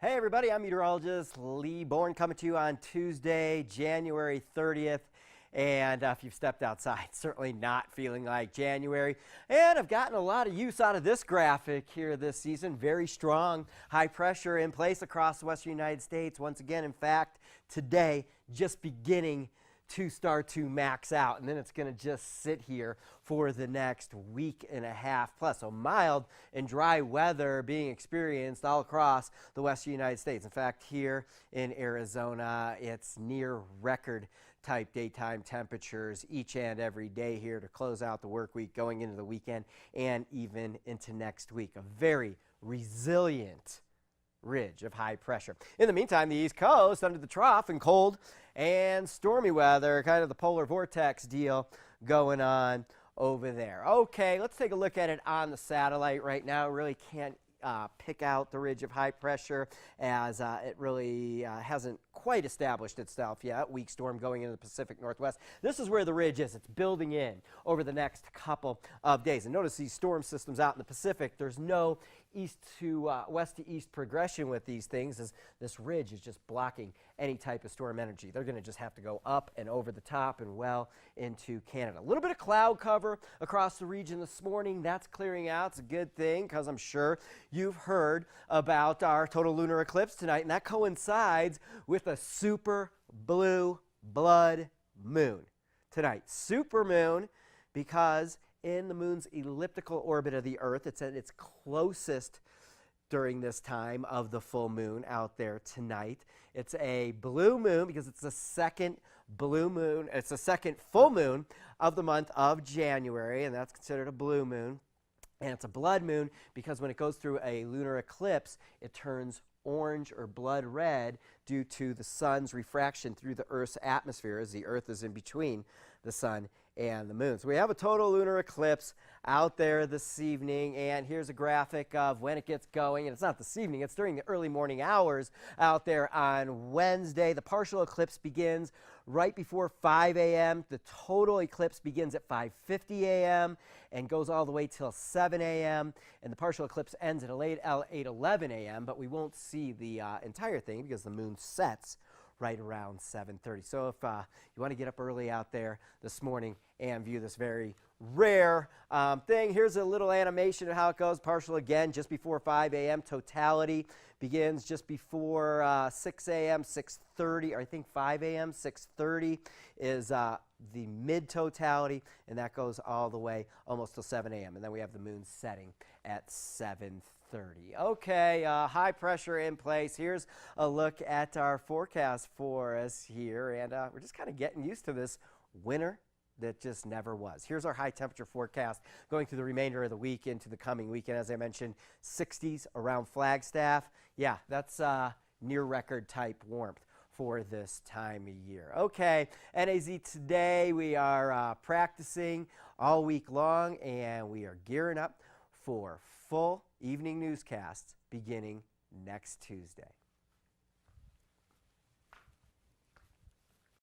Hey everybody, I'm meteorologist Lee Bourne coming to you on Tuesday, January 30th. And if you've stepped outside, certainly not feeling like January. And I've gotten a lot of use out of this graphic here this season. Very strong high pressure in place across the western United States. Once again, in fact, today just beginning to start to max out, and then it's going to just sit here for the next week and a half plus. So mild and dry weather being experienced all across the western United States. In fact, here in Arizona, it's near record type daytime temperatures each and every day here to close out the work week, going into the weekend and even into next week. A very resilient ridge of high pressure. In the meantime, the East Coast under the trough and cold and stormy weather, kind of the polar vortex deal going on over there. Okay, let's take a look at it on the satellite right now. Really can't pick out the ridge of high pressure as it really hasn't quite established itself yet. Weak storm going into the Pacific Northwest. This is where the ridge is. It's building in over the next couple of days. And notice these storm systems out in the Pacific. There's no west to east progression with these things, as this ridge is just blocking any type of storm energy. They're going to just have to go up and over the top and well into Canada. A little bit of cloud cover across the region this morning. That's clearing out. It's a good thing because I'm sure you've heard about our total lunar eclipse tonight, and that coincides with a super blue blood moon tonight. Super moon because in the moon's elliptical orbit of the Earth, it's at its closest during this time of the full moon out there tonight. It's a blue moon because it's the second blue moon. It's the second full moon of the month of January, and that's considered a blue moon. And it's a blood moon because when it goes through a lunar eclipse, it turns orange or blood red due to the sun's refraction through the Earth's atmosphere, as the Earth is in between the sun and the moon. So we have a total lunar eclipse out there this evening, and here's a graphic of when it gets going. And it's not this evening, it's during the early morning hours out there on Wednesday. The partial eclipse begins right before 5 a.m. The total eclipse begins at 5:50 a.m. and goes all the way till 7 a.m. And the partial eclipse ends at 8:11 a.m., but we won't see the entire thing because the moon sets right around 7:30. So if you want to get up early out there this morning and view this very rare thing, here's a little animation of how it goes. Partial again just before 5 a.m. Totality begins just before 6 a.m., 6:30, or I think 5 a.m., 6:30 is the mid-totality, and that goes all the way almost till 7 a.m. And then we have the moon setting at 7:30. Okay, high pressure in place. Here's a look at our forecast for us here, and we're just kind of getting used to this winter that just never was. Here's our high temperature forecast going through the remainder of the week into the coming weekend. As I mentioned, 60s around Flagstaff. Yeah, that's near record type warmth for this time of year. Okay, NAZ Today, we are practicing all week long, and we are gearing up for full evening newscasts beginning next Tuesday.